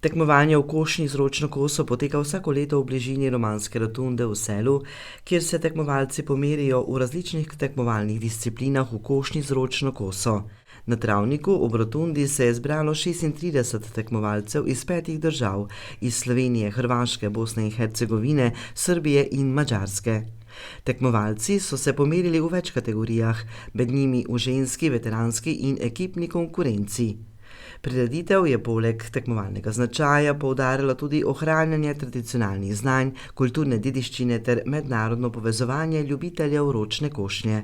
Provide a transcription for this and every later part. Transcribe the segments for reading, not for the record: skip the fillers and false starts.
Tekmovanje v košnji z ročno koso poteka vsako leto v bližini romanske rotunde v Selu, kjer se tekmovalci pomerijo v različnih tekmovalnih disciplinah v košnji z ročno koso. Na travniku ob rotundi se je zbralo 36 tekmovalcev iz 5 držav, iz Slovenije, Hrvaške, Bosne in Hercegovine, Srbije in Madžarske. Tekmovalci so se pomerili v več kategorijah, med njimi v ženski, veteranski in ekipni konkurenci. Prireditev je poleg tekmovalnega značaja poudarila tudi ohranjanje tradicionalnih znanj, kulturne dediščine ter mednarodno povezovanje ljubiteljev ročne košnje.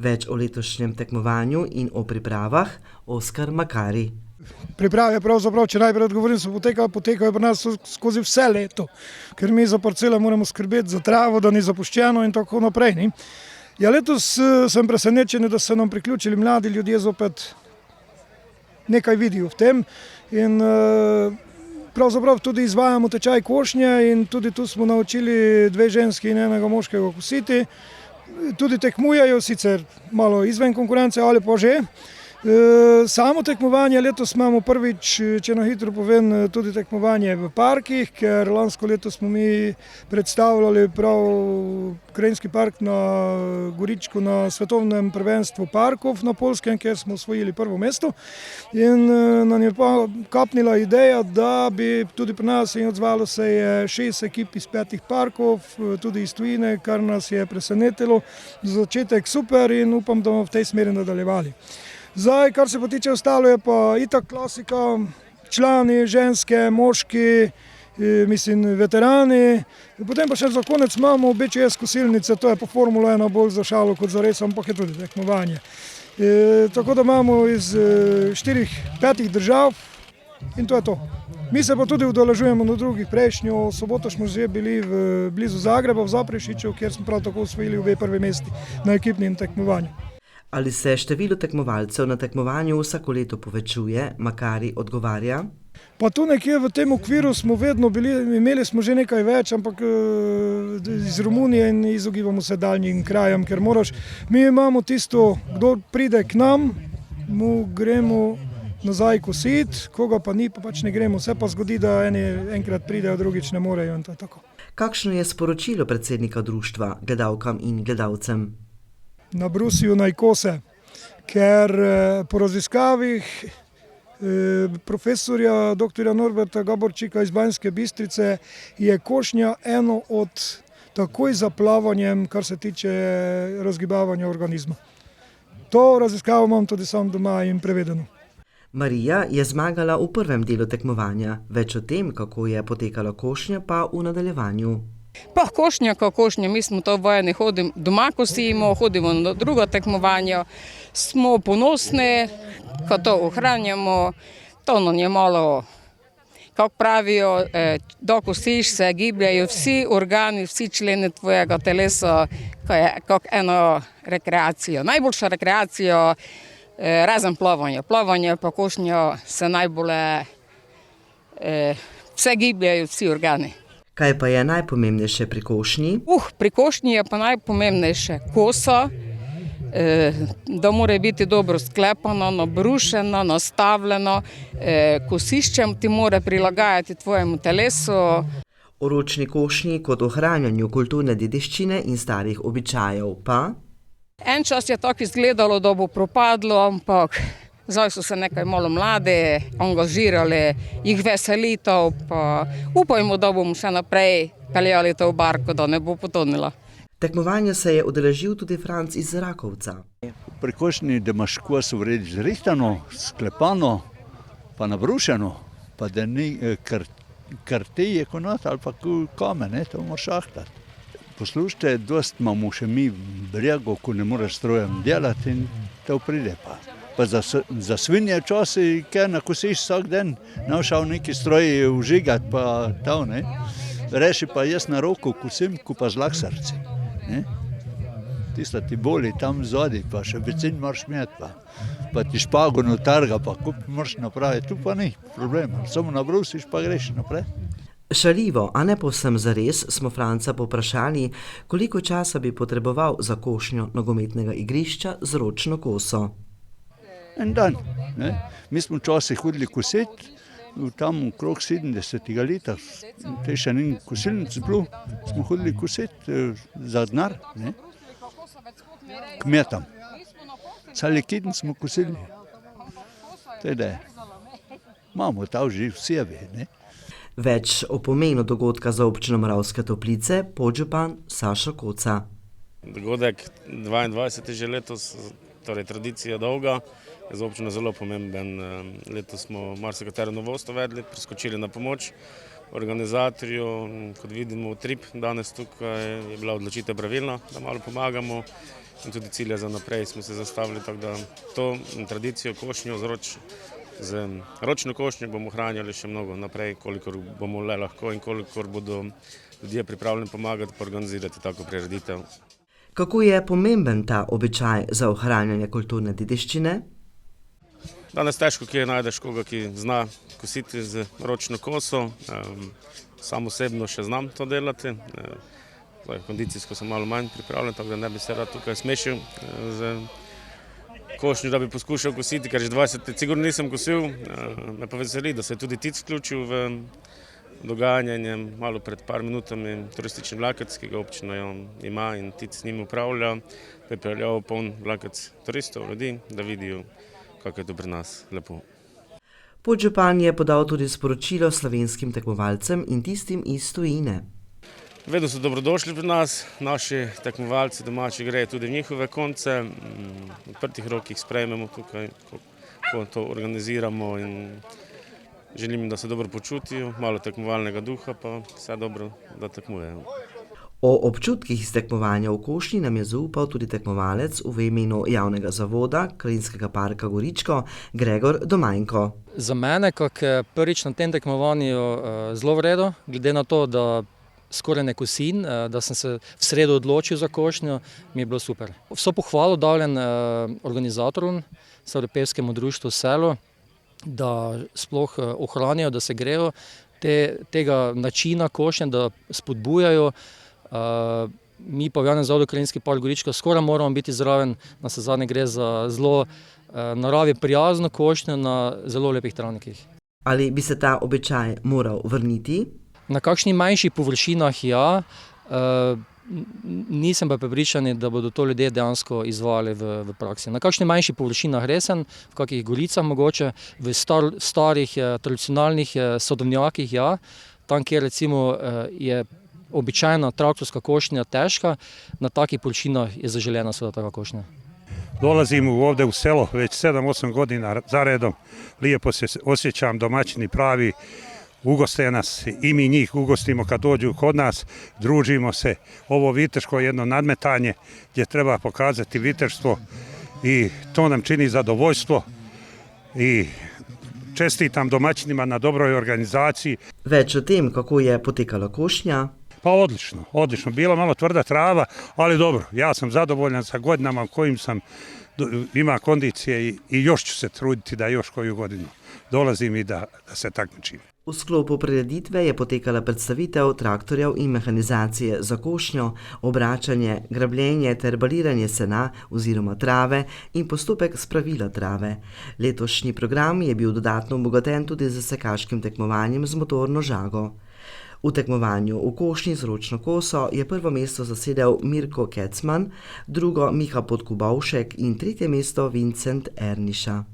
Več o letošnjem tekmovanju in o pripravah Oskar Makari. Priprave pravzaprav, če najprej odgovorim, potekajo pri nas skozi vse leto, ker mi za parcele moramo skrbeti za travo, da ni zapuščeno in tako naprej. Ja, letos sem presenečen, da so nam priključili mladi ljudje, zopet nekaj vidijo v tem in pravzaprav tudi izvajamo tečaj košnje in tudi tu smo naučili 2 ženski in 1 moškega kositi. Tudi tekmujejo, sicer malo izven konkurence, ali pa že. Samo tekmovanje letos imamo prvič, če na hitro povem, tudi tekmovanje v parkih, ker lansko leto smo mi predstavljali prav Krajinski park na Goričku na svetovnem prvenstvu parkov na Poljskem, kjer smo osvojili prvo mesto. In nam je pa kapnila ideja, da bi tudi pri nas in odzvalo se je 6 ekip iz 5 parkov, tudi iz tujine, kar nas je presenetilo. Za začetek super in upam, da bomo v tej smeri nadaljevali. Zdaj, kar se pa tiče ostalo, je pa itak klasika, člani, ženske, moški, veterani. Potem pa še za konec imamo BČS kosilnice, to je pa Formula 1 bolj za šalo kot za res, ampak je tudi tekmovanje. Tako da imamo iz 4-5 držav in to je to. Mi se pa tudi udeležujemo na drugih. Prejšnjo soboto smo že bili blizu Zagreba, v Zaprešiću, kjer smo prav tako osvojili 2 prvi mesti na ekipnem tekmovanju. Ali se število tekmovalcev na tekmovanju vsako leto povečuje, Makari odgovarja? Pa tu nekje v tem okviru smo vedno bili, imeli smo že nekaj več, ampak iz Romunije in izogibamo se daljnim krajem, ker mi imamo tisto, kdo pride k nam, mu gremo nazaj kositi, koga pa ni, pa pač ne gremo. Vse pa zgodi, da enkrat pridejo, drugič ne morejo in to je tako. Kakšno je sporočilo predsednika društva gledalkam in gledalcem? Nabrusijo naj kose, ker po raziskavih profesorja dr. Norberta Gaborčika iz Banjske Bistrice je košnja eno od takoj za plavanjem, kar se tiče razgibavanja organizma. To raziskavo imam tudi sam doma in prevedeno. Marija je zmagala v prvem delu tekmovanja. Več o tem, kako je potekala košnja, pa v nadaljevanju. Pa košnja kao košnja, mi smo to vajeni, doma kosimo, hodimo na drugo tekmovanje, smo ponosni, ko to ohranjamo, to nam je malo, kako pravijo, dok kosiš se gibljajo vsi organi, vsi členi tvojega telesa, kot eno rekreacijo. Najboljša rekreacija, razen plavanja. Plavanje pa košnja se najbolje, vse gibljajo vsi organi. Kaj pa je najpomembnejše pri košnji? Pri košnji je pa najpomembnejše kosa, da mora biti dobro sklepano, nabrušeno, nastavljeno, kosiščem ti mora prilagajati tvojemu telesu. O ročni košnji kot ohranjanju kulturne dediščine in starih običajev pa? En čas je tako izgledalo, da bo propadlo, ampak zdaj so se nekaj malo mladi angažirali, jih veseli to, pa upajmo, da bomo še naprej peljali to v barko, da ne bo potonila. Tekmovanja se je udeležil tudi Franc iz Rakovca. Pri košnji, da imaš koso vredi zrihtano, sklepano, pa nabrušeno, pa da ni kartije konot ali pa kamen, to moraš ahtati. Poslušajte, dost imamo še mi brego, ko ne moreš strojem delati in to pride pa. Pa za svinje včasih, kaj nakosiš vsak dan, ne šel neki stroj užigati pa to, ne. Reši pa jaz na roko kosim, ko pa z laksarci, ne. Tista ti boli tam zadi, pa še bicin moraš imeti pa ti špago notarga, pa kup moraš napraviti, tu pa ni problema, samo nabrusiš pa greš naprej. Šaljivo, a ne povsem zares, smo Franca povprašali, koliko časa bi potreboval za košnjo nogometnega igrišča z ročno koso. En dan. Ne? Mi smo včasih hodili kositi, tam okrog 70 leta, te še ni kosilnic bilo, smo hodili kositi za denar, ne? Kmetom. Celi keden smo kosili. Teda imamo ta že v sebi, ne? Več o pomenu dogodka za občino Moravske Toplice podžupan Sašo Koca. Dogodek 22. že letos, torej tradicija dolga, je za občino zelo pomemben. Letos smo marsikatero novost uvedli, priskočili na pomoč organizatorju. Kot vidimo, utrip danes tukaj je bila odločitev pravilna, da malo pomagamo in tudi cilje za naprej smo se zastavili, tako da to tradicijo košnjo z ročno košnjo bomo ohranjali še mnogo naprej, kolikor bomo le lahko in kolikor bodo ljudje pripravljeni pomagati pa organizirati tako prireditev. Kako je pomemben ta običaj za ohranjanje kulturne dediščine? Danes težko kje najdeš koga, ki zna kositi z ročno koso. Sam osebno še znam to delati. Kondicijsko sem malo manj pripravljen, tako da ne bi se rad tukaj smešil z košnjo, da bi poskušal kositi, ker že 20 let sigurno nisem kosil. Me pa veseli, da se je tudi Tic vključil v dogajanje. Malo pred par minutami turistični vlakec, ki ga občina ima in Tic s njim upravlja, pripeljal poln vlakec turistov, ljudi, da vidijo, kako je to pri nas lepo. Podžupan je podal tudi sporočilo slovenskim tekmovalcem in tistim iz tujine. Vedno so dobrodošli pri nas, naši tekmovalci domači grejo tudi v njihove konce, v odprtih rokih sprejmemo tukaj, ko to organiziramo in želim, da se dobro počutijo, malo tekmovalnega duha, pa vse dobro, da tekmujejo. O občutkih iz tekmovanja v košnji nam je zaupal tudi tekmovalec v imenu javnega zavoda Krajinskega parka Goričko, Gregor Domajnko. Za mene, kak prvič na tem tekmovanju zelo v redu, glede na to, da skoraj ne kosim, da sem se v sredo odločil za košnjo, mi je bilo super. Vso pohvalo davljen organizatorjem, Evropskemu društvu Selo, da sploh ohranijo, da se grejo tega načina košnje, da spodbujajo. Mi pa v javnem zavodu Krajinski park Goričko skoraj moramo biti zraven, na zadnje gre za zelo naravi prijazno košnjo na zelo lepih travnikih. Ali bi se ta običaj moral vrniti? Na kakšnih manjših površinah ja, nisem pa prepričan, da bodo to ljudje dejansko izvajali v praksi. Na kakšnih manjših površinah resen, v kakih goricah mogoče, v starih tradicionalnih sadovnjakih ja, tam kjer recimo je običajna traktorska košnja težka, na takih površinah je zaželjena seveda taka košnja. Dolazim ovdje u selo već 7-8 godina zaredom, lijepo se osjećam, domaćini pravi, ugoste nas i mi njih ugostimo kad dođu kod nas, družimo se. Ovo viteško je jedno nadmetanje gdje treba pokazati viteštvo i to nam čini zadovoljstvo i čestitam domaćinima na dobroj organizaciji. Več o tem, kako je potekala košnja. Pa odlično. Bila malo tvrda trava, ali dobro, ja sam zadovoljan sa godinama kojim sam ima kondicije i još ću se truditi da još koju godinu dolazim i da se takmičim. V sklopu prireditve je potekala predstavitev traktorjev in mehanizacije za košnjo, obračanje, grabljenje ter baliranje sena oziroma trave in postopek spravila trave. Letošnji program je bil dodatno obogaten tudi z sekaškim tekmovanjem z motorno žago. V tekmovanju v košnji z ročno koso je prvo mesto zasedel Mirko Kecman, drugo Miha Podkubovšek in tretje mesto Vincent Erniša.